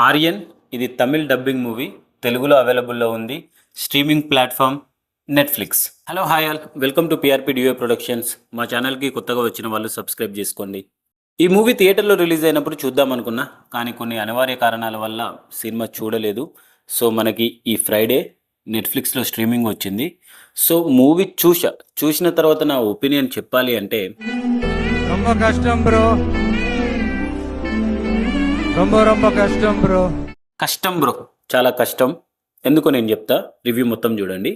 ఆర్యన్ ఇది Tamil dubbing movie, తెలుగులో అవైలబుల్లో ఉంది. Streaming platform Netflix. Hello hi all, welcome to PRP డియో ప్రొడక్షన్స్. మా ఛానల్కి కొత్తగా వచ్చిన వాళ్ళు సబ్స్క్రైబ్ చేసుకోండి. ఈ మూవీ థియేటర్లో రిలీజ్ అయినప్పుడు చూద్దాం అనుకున్నా, కానీ కొన్ని అనివార్య కారణాల వల్ల సినిమా చూడలేదు. సో మనకి ఈ ఫ్రైడే నెట్ఫ్లిక్స్లో స్ట్రీమింగ్ వచ్చింది. సో మూవీ చూసిన తర్వాత నా ఒపీనియన్ చెప్పాలి అంటే ரொம்ப కష్టం బ్రో, ரொம்ப కష్టం బ్రో. కష్టం బ్రో, చాలా కష్టం. ఎందుకో నేను చెప్తా, రివ్యూ మొత్తం చూడండి.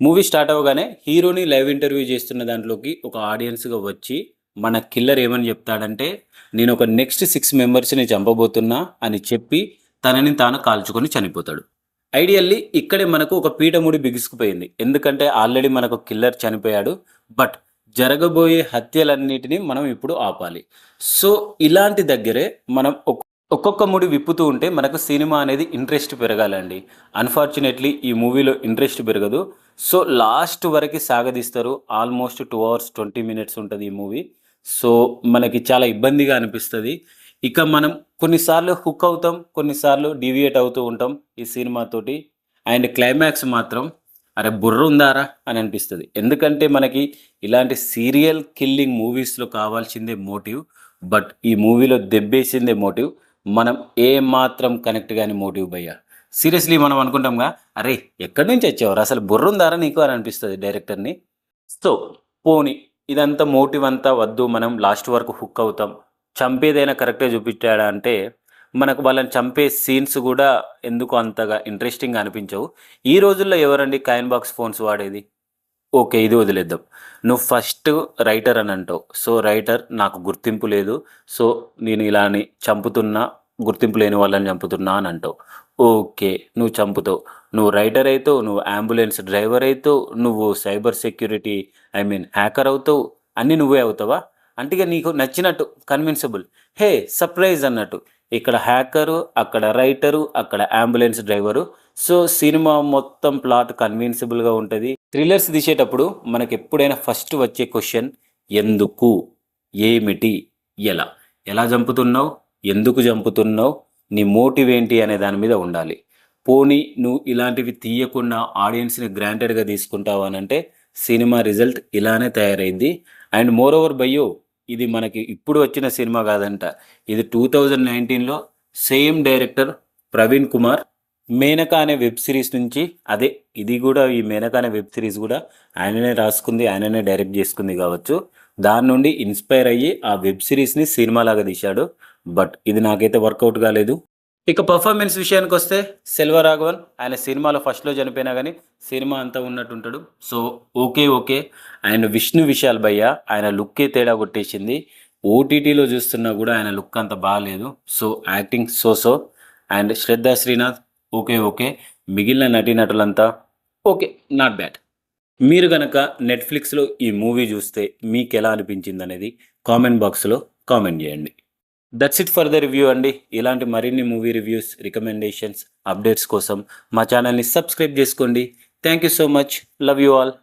మూవీ స్టార్ట్ అవ్వగానే హీరోని లైవ్ ఇంటర్వ్యూ చేస్తున్న దాంట్లోకి ఒక ఆడియన్స్గా వచ్చి మన కిల్లర్ ఏమని చెప్తాడంటే, నేను ఒక నెక్స్ట్ 6 మెంబర్స్ని చంపబోతున్నా అని చెప్పి తనని తాను కాల్చుకొని చనిపోతాడు. ఐడియల్లీ ఇక్కడే మనకు ఒక పీఠముడి బిగుసుకుపోయింది. ఎందుకంటే ఆల్రెడీ మనకు కిల్లర్ చనిపోయాడు, బట్ జరగబోయే హత్యలన్నిటినీ మనం ఇప్పుడు ఆపాలి. సో ఇలాంటి దగ్గరే మనం ఒక్కొక్క ముడి విప్పుతూ ఉంటే మనకు సినిమా అనేది ఇంట్రెస్ట్ పెరగాలండి. అన్ఫార్చునేట్లీ ఈ మూవీలో ఇంట్రెస్ట్ పెరగదు. సో లాస్ట్ వరకు సాగదీస్తారు. ఆల్మోస్ట్ 2 hours 20 minutes ఉంటుంది ఈ మూవీ. సో మనకి చాలా ఇబ్బందిగా అనిపిస్తుంది. ఇక మనం కొన్నిసార్లు హుక్ అవుతాం, కొన్నిసార్లు డీవియేట్ అవుతూ ఉంటాం ఈ సినిమాతోటి. అండ్ క్లైమాక్స్ మాత్రం అరే బుర్ర ఉందారా అని అనిపిస్తుంది. ఎందుకంటే మనకి ఇలాంటి సీరియల్ కిల్లింగ్ మూవీస్లో కావాల్సిందే మోటివ్, బట్ ఈ మూవీలో దెబ్బేసిందే మోటివ్. మనం ఏ మాత్రం కనెక్ట్ కాని మోటివ్ భయ్యా. సీరియస్లీ మనం అనుకుంటాంగా, అరే ఎక్కడి నుంచి వచ్చేవారు, అసలు బుర్ర ఉందారా నీకు అని అనిపిస్తుంది డైరెక్టర్ని. సో పోనీ ఇదంతా మోటివ్ అంతా వద్దు, మనం లాస్ట్ వరకు హుక్ అవుతాం. చంపేదైనా కరెక్ట్గా చూపించాడా అంటే మనకు వాళ్ళని చంపే సీన్స్ కూడా ఎందుకు అంతగా ఇంట్రెస్టింగ్ అనిపించవు. ఈ రోజుల్లో ఎవరండి కాయిన్ బాక్స్ ఫోన్స్ వాడేది? ఓకే, ఇది వదిలేద్దాం. నువ్వు ఫస్ట్ రైటర్ అని అంటావు. సో రైటర్, నాకు గుర్తింపు లేదు, సో నేను ఇలా అని చంపుతున్నా, గుర్తింపు లేని వాళ్ళని చంపుతున్నా అని అంటావు. ఓకే, నువ్వు చంపుతావు, నువ్వు రైటర్ అవుతావు, నువ్వు అంబులెన్స్ డ్రైవర్ అవుతావు, నువ్వు సైబర్ సెక్యూరిటీ హ్యాకర్ అవుతావు, అన్నీ నువ్వే అవుతావా? అంటే ఇక నీకు నచ్చినట్టు కన్విన్సబుల్, హే సర్ప్రైజ్ అన్నట్టు. ఇక్కడ హ్యాకరు, అక్కడ రైటరు, అక్కడ అంబులెన్స్ డ్రైవరు. సో సినిమా మొత్తం ప్లాట్ కన్విన్సిబుల్గా ఉంటుంది. థ్రిల్లర్స్ తీసేటప్పుడు మనకి ఎప్పుడైనా ఫస్ట్ వచ్చే క్వశ్చన్ ఎందుకు, ఏమిటి, ఎలా ఎలా చంపుతున్నావు, ఎందుకు చంపుతున్నావు, నీ మోటివ్ ఏంటి అనే దాని మీద ఉండాలి. పోనీ నువ్వు ఇలాంటివి తీయకుండా ఆడియన్స్ని గ్రాంటెడ్గా తీసుకుంటావు అని అంటే సినిమా రిజల్ట్ ఇలానే తయారైంది. అండ్ మోర్ ఓవర్ బయ్యో, ఇది మనకి ఇప్పుడు వచ్చిన సినిమా కాదంట, ఇది 2019లో సేమ్ డైరెక్టర్ ప్రవీణ్ కుమార్ మేనక అనే వెబ్ సిరీస్ నుంచి, అదే ఇది కూడా, ఈ మేనక అనే వెబ్ సిరీస్ కూడా ఆయననే రాసుకుంది, ఆయననే డైరెక్ట్ చేసుకుంది కావచ్చు. దాని నుండి ఇన్స్పైర్ అయ్యి ఆ వెబ్ సిరీస్ని సినిమాలాగా తీశాడు. బట్ ఇది నాకైతే వర్కౌట్ కాలేదు. ఇక పర్ఫార్మెన్స్ విషయానికి వస్తే సెల్వరాఘవన్, ఆయన సినిమాలో ఫస్ట్లో చనిపోయినా కానీ సినిమా అంతా ఉన్నట్టుంటాడు. So okay. ఆయన విష్ణు విశాల్ భయ్య, ఆయన లుక్కే తేడా కొట్టేసింది. ఓటీటీలో చూస్తున్నా కూడా ఆయన లుక్ అంత బాగాలేదు. So acting so. And Shraddha Srinath okay. మిగిలిన నటీనటులంతా ఓకే, నాట్ బ్యాడ్. మీరు కనుక నెట్ఫ్లిక్స్లో ఈ మూవీ చూస్తే మీకు ఎలా అనిపించింది అనేది కామెంట్ బాక్స్లో కామెంట్ చేయండి. That's it for the review అండి. ఇలాంటి మరిన్ని మూవీ రివ్యూస్, రికమెండేషన్స్, అప్డేట్స్ కోసం మా ఛానల్ని సబ్స్క్రైబ్ చేసుకోండి. Thank you so much. Love you all.